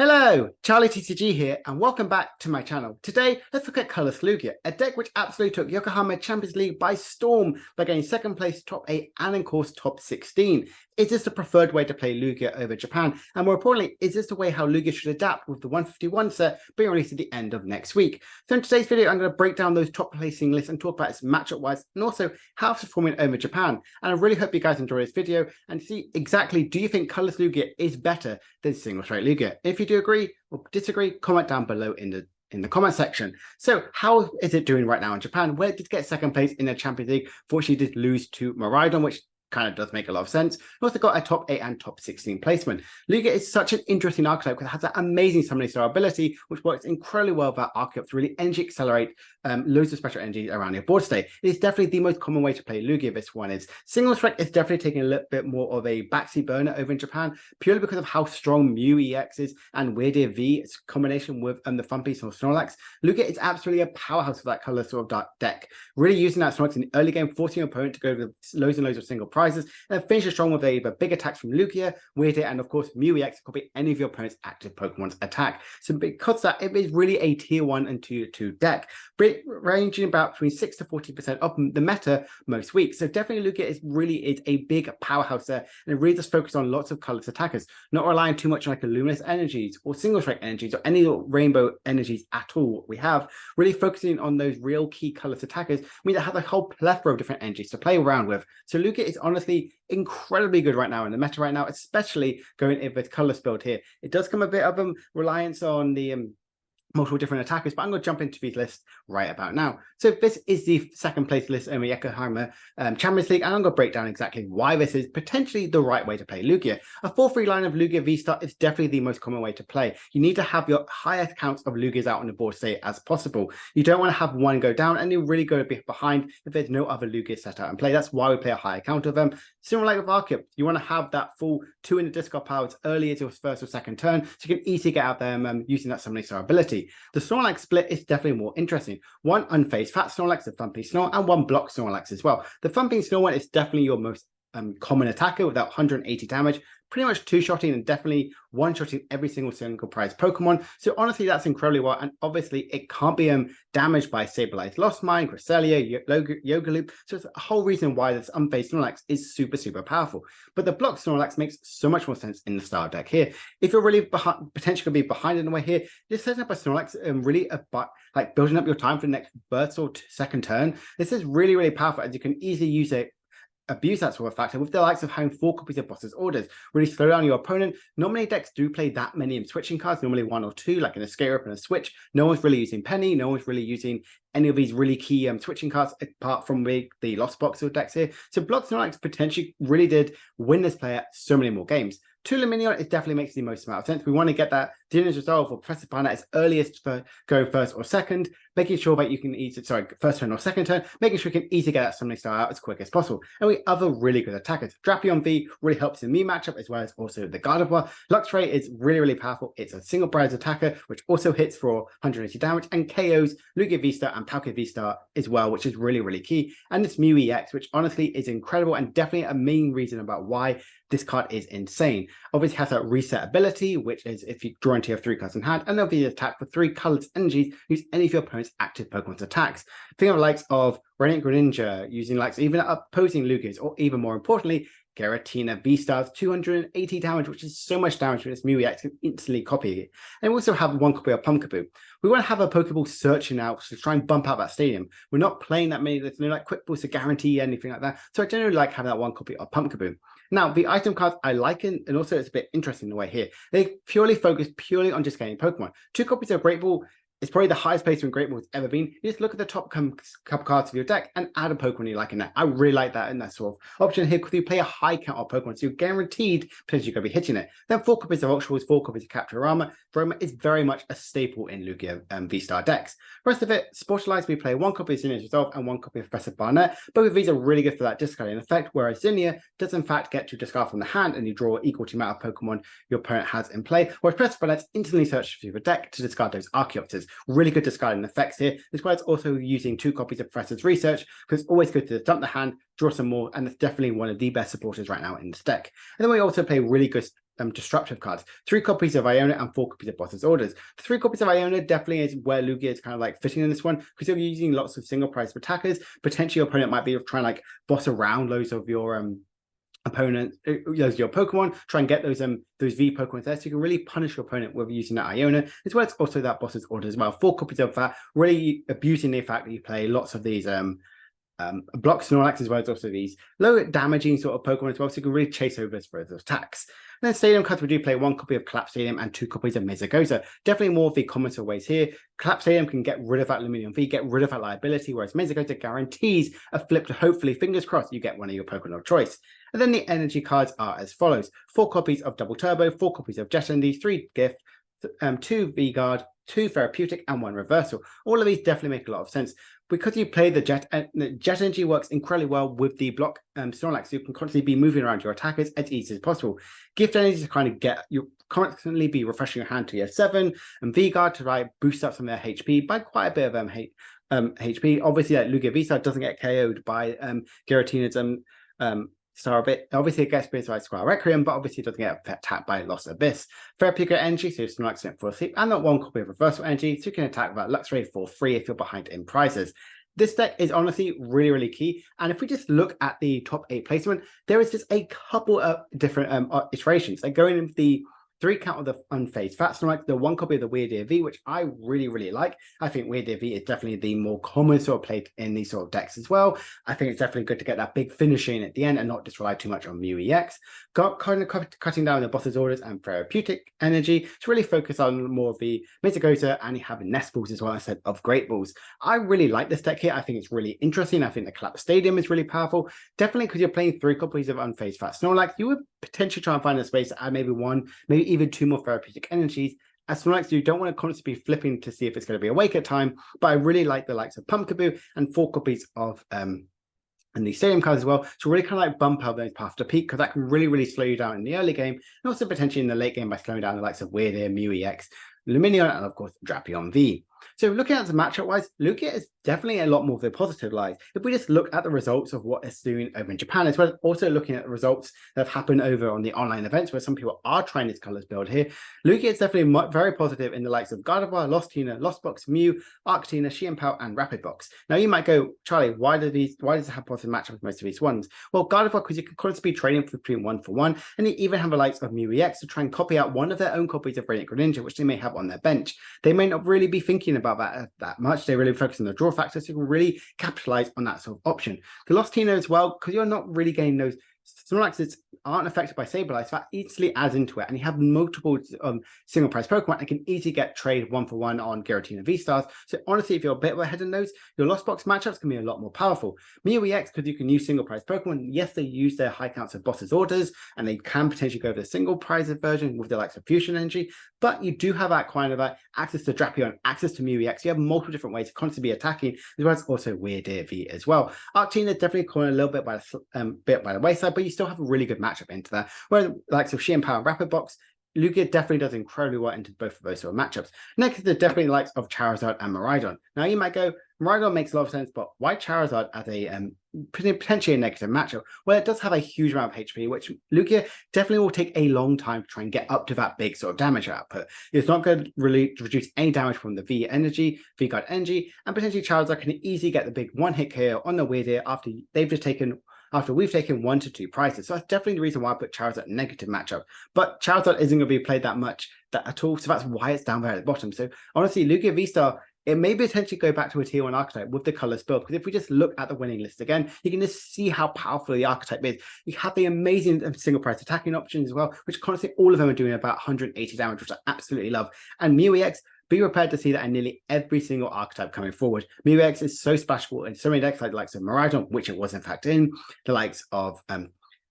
Hello, Charlie TCG here, and welcome back to my channel. Today, let's look at Colorless Lugia, a deck which absolutely took Yokohama Champions League by storm by getting second place, top 8, and of course top 16. Is this the preferred way to play Lugia over Japan? And more importantly, is this the way how Lugia should adapt with the 151 set being released at the end of next week? So in today's video, I'm going to break down those top placing lists and talk about its matchup-wise and also how it's performing over Japan. And I really hope you guys enjoy this video and see exactly, do you think Colorless Lugia is better than single straight Lugia? If you do agree or disagree, comment down below in the comment section. So how is it doing right now in Japan? Where it did get second place in the Champions League, fortunately did lose to Miraidon, which kind of does make a lot of sense. We also got a top 8 and top 16 placement. Lugia is such an interesting archetype because it has that amazing summoning star ability, which works incredibly well with that archetype to really energy accelerate loads of special energy around your board state. It is definitely the most common way to play Lugia. This one is single strike is definitely taking a little bit more of a backseat burner over in Japan, purely because of how strong Mew EX is and Weird V's combination with the Fun Piece or Snorlax. Lugia is absolutely a powerhouse of that color sort of dark deck, really using that Snorlax in the early game, forcing your opponent to go with loads and loads of single prizes, and finish strong with either big attacks from Lugia, Weird and of course Mew EX copy any of your opponent's active Pokemon's attack. So because of that, it is really a tier 1 and tier 2 deck, ranging about between 6 to 40% of the meta most weeks. So definitely Lugia is a big powerhouse there, and it really does focus on lots of colorless attackers, not relying too much on like luminous energies or single strike energies or any rainbow energies at all. We have really focusing on those real key colorless attackers. I mean, they have a whole plethora of different energies to play around with. So Lugia is honestly incredibly good right now in the meta right now, especially going in with colorless build here. It does come a bit of reliance on the multiple different attackers, but I'm going to jump into these lists right about now. So this is the second place list in the Yokohama Champions League, and I'm going to break down exactly why this is potentially the right way to play Lugia. A 4-3 line of Lugia V-Star is definitely the most common way to play. You need to have your highest counts of Lugias out on the board state as possible. You don't want to have one go down and you really go behind if there's no other Lugia set out in play. That's why we play a higher count of them. Similar like with Arceus, you want to have that full 2 in the discard power as early as your first or second turn, so you can easily get out there using that summoning star ability. The Snorlax split is definitely more interesting. One unfazed fat Snorlax, the Funpy Snore, and one block Snorlax as well. The Funpy Snore one is definitely your most common attacker with that 180 damage, pretty much two-shotting and definitely one-shotting every single prize Pokemon. So honestly, that's incredibly well, and obviously it can't be damaged by Sableye Lost Mine, Cresselia, Yoga Loop. So it's a whole reason why this unfazed Snorlax is super powerful. But the block Snorlax makes so much more sense in the style deck here. If you're really potentially going to be behind in the way here, just setting up a Snorlax and really like building up your time for the next burst or second turn. This is really powerful, as you can easily use it. Abuse that sort of factor with the likes of having 4 copies of Boss's Orders, really slow down your opponent. Not many decks do play that many switching cards, normally 1 or 2, like in a Scare Up and a Switch. No one's really using Penny, no one's really using any of these really key switching cards apart from the Lost Box of decks here. So Block Snorlax potentially really did win this player so many more games. 2 Luminion, it definitely makes the most amount of sense. We want to get that Dinner's Resolve or Professor Banner as earliest for going first or second, making sure that you can first turn or second turn, making sure you can easily get that summoning star out as quick as possible. And we other really good attackers. Drapion V really helps in me matchup, as well as also the Gardevoir. Luxray is really powerful. It's a single prize attacker, which also hits for 180 damage and KOs Lugia V-Star and Palkia V-Star as well, which is really key. And this Mew EX, which honestly is incredible and definitely a main reason about why this card is insane. Obviously has that reset ability, which is if you draw into your 3 cards in hand, and there'll be an attack for 3 colorless energies, use any of your opponent's active Pokemon's attacks. Think of the likes of Radiant Greninja, using likes even opposing Lugias, or even more importantly, Giratina V-Star's 280 damage, which is so much damage with this Mew EX can instantly copy it. And we also have 1 copy of Pumpkaboo. We want to have a Pokeball searching out to try and bump out that stadium. We're not playing that many, there's no like quick balls to guarantee anything like that. So I generally like having that 1 copy of Pumpkaboo. Now, the item cards I like, and also it's a bit interesting the way here. They purely focus on just getting Pokemon. 2 copies of Great Ball is probably the highest placement Great Ball has ever been. You just look at the top couple cards of your deck and add a Pokemon you like in that. I really like that in that sort of option here, because you play a high count of Pokemon, so you're guaranteed potentially going to be hitting it. Then 4 copies of Ultra 4 copies of Capturama. Veroma is very much a staple in Lugia V-Star decks. The rest of it, Sportalized, we play 1 copy of Zinnia's Resolve and 1 copy of Professor Barnett. Both of these are really good for that discarding effect, whereas Zinnia does in fact get to discard from the hand and you draw equal to the amount of Pokemon your opponent has in play, whereas Professor Barnett instantly searches through the deck to discard those Archeopters. Really good discarding effects here, as well as also using 2 copies of Professor's Research, because it's always good to dump the hand, draw some more, and it's definitely one of the best supporters right now in this deck. And then we also play really good disruptive cards. 3 copies of Iona and 4 copies of Boss's Orders. The 3 copies of Iona definitely is where Lugia is kind of like fitting in this one, because you're using lots of single price attackers. Potentially your opponent might be trying to like boss around loads of your opponent, your Pokemon, try and get those V Pokemon there, so you can really punish your opponent with using that Iona, as well as also that Boss's Order as well. 4 copies of that, really abusing the fact that you play lots of these block Snorlax, as well as also these low damaging sort of Pokemon as well, so you can really chase over for those attacks. And then Stadium cards, we do play 1 copy of Collapse Stadium and 2 copies of Mesagoza. Definitely more of the common sort of ways here. Collapse Stadium can get rid of that Luminion V, get rid of that liability, whereas Mesagoza guarantees a flip to, hopefully, fingers crossed, you get one of your Pokemon of choice. And then the energy cards are as follows: 4 copies of Double Turbo, 4 copies of Jet Energy, 3 Gift, 2 V-Guard, 2 Therapeutic, and 1 Reversal. All of these definitely make a lot of sense. Because you play the Jet Energy works incredibly well with the block Snorlax, so you can constantly be moving around your attackers as easy as possible. Gift Energy to kind of get you constantly be refreshing your hand to your 7, and V-Guard to like boost up some of their HP by quite a bit of HP. Obviously, like Lugia V-Star doesn't get KO'd by Giratina's Star Bit. Obviously, it gets bit by Squire Requiem, but obviously it doesn't get attacked by Lost Abyss. Therapeutic Energy, so it's Snorlax in full sleep, and not 1 copy of Reversal Energy, so you can attack that Luxray for free if you're behind in prizes. This deck is honestly really, really key. And if we just look at the top 8 placement, there is just a couple of different iterations. Like going into the 3 count of the Unfazed Fat Snorlax, the 1 copy of the Weird Ear V, which I really, really like. I think Weird Ear V is definitely the more common sort of played in these sort of decks as well. I think it's definitely good to get that big finish in at the end and not just rely too much on Mew EX. Kind of cutting down the Boss's Orders and Therapeutic Energy to really focus on more of the Mesagoza, and you have Nest Balls as well instead of Great Balls. I really like this deck here. I think it's really interesting. I think the Collapse Stadium is really powerful. Definitely because you're playing 3 copies of Unfazed Fat Snorlax, you would potentially try and find a space to add maybe 1, maybe even 2 more Therapeutic Energies. As Snorlax, you don't want to constantly be flipping to see if it's going to be awake at time, but I really like the likes of Pumpkaboo and 4 copies of and the Stadium cards as well, to really kind of like bump up those paths to peak, because that can really, really slow you down in the early game, and also potentially in the late game by slowing down the likes of Weird Ear, Mew EX, Lumineon, and of course Drapion V. So looking at the matchup wise, Lugia is definitely a lot more of the positive light. If we just look at the results of what it's doing over in Japan, as well as also looking at the results that have happened over on the online events where some people are trying this colors build here, Lugia is definitely very positive in the likes of Gardevoir, Lost Tina, Lost Box, Mew, Arctina, Xianpao, and Rapid Box. Now you might go, Charlie, why does it have positive matchup with most of these ones? Well, Gardevoir, because you can constantly be trading between 1 for 1, and you even have the likes of Mew EX to try and copy out one of their own copies of Radiant Greninja, which they may have on their bench. They may not really be thinking about that much. They really focus on the draw factor, so you can really capitalize on that sort of option. The Lost Tina as well, because you're not really getting those Snorlaxes aren't affected by Sableye, so that easily adds into it, and you have multiple single price Pokemon and can easily get trade 1 for 1 on Giratina V-Stars. So honestly, if you're a bit ahead in those, your Lost Box matchups can be a lot more powerful. Mew EX, because you can use single price Pokemon, yes, they use their high counts of Boss's Orders, and they can potentially go for the single price version with the likes of Fusion Energy, but you do have that kind of access to Drapion, access to Mew EX. You have multiple different ways to constantly be attacking, as well as also Weird Ear V as well. Arctina definitely caught a little bit by the wayside, but you still have a really good matchup into that. Whereas the likes of Xianpao and Rapid Box, Lugia definitely does incredibly well into both of those sort of matchups. Next is the definitely likes of Charizard and Miraidon. Now you might go, Miraidon makes a lot of sense, but why Charizard as a potentially a negative matchup? Well, it does have a huge amount of HP, which Lugia definitely will take a long time to try and get up to that big sort of damage output. It's not going to really reduce any damage from the V-Guard Energy, and potentially Charizard can easily get the big one-hit KO on the Weird Ear after we've taken 1 to 2 prizes. So that's definitely the reason why I put Charizard negative matchup. But Charizard isn't going to be played that much at all, so that's why it's down there at the bottom. So honestly, Lugia V-Star, it may potentially go back to a tier 1 archetype with the colors build, because if we just look at the winning list again, you can just see how powerful the archetype is. You have the amazing single price attacking options as well, which constantly all of them are doing about 180 damage, which I absolutely love. And Mew EX, be prepared to see that in nearly every single archetype coming forward. Mew EX is so splashable in so many decks, like the likes of Miraidon, which it was in fact in, the likes of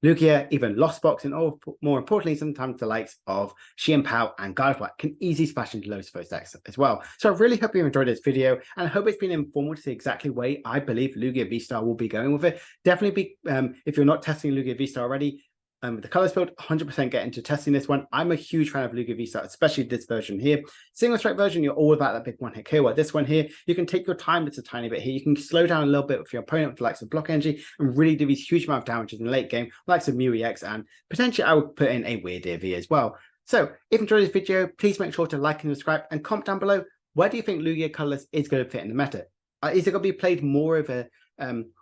Lugia, even Lost Box, and more importantly, sometimes the likes of Xianpao and Gardevoir can easily splash into loads of those decks as well. So I really hope you enjoyed this video, and I hope it's been informative to see exactly where I believe Lugia V-Star will be going with it. Definitely be, if you're not testing Lugia V-Star already, The Colorless build, 100% get into testing this one. I'm a huge fan of Lugia V-Star, especially this version here. Single strike version, you're all about that big one hit kill. While this one here, you can take your time, it's a tiny bit here. You can slow down a little bit with your opponent with the likes of block energy and really do these huge amount of damages in the late game, likes of Mew EX, and potentially I would put in a Weird Ear V as well. So if you enjoyed this video, please make sure to like and subscribe and comment down below, where do you think Lugia Colorless is going to fit in the meta? Is it going to be played more over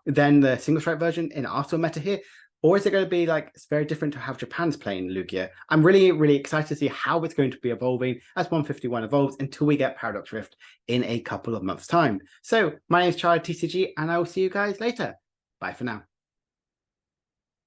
than the single strike version in Arsenal meta here? Or is it going to be like, it's very different to how Japan's playing Lugia? I'm really, really excited to see how it's going to be evolving as 151 evolves until we get Paradox Rift in a couple of months' time. So my name is Charlie TCG, and I will see you guys later. Bye for now.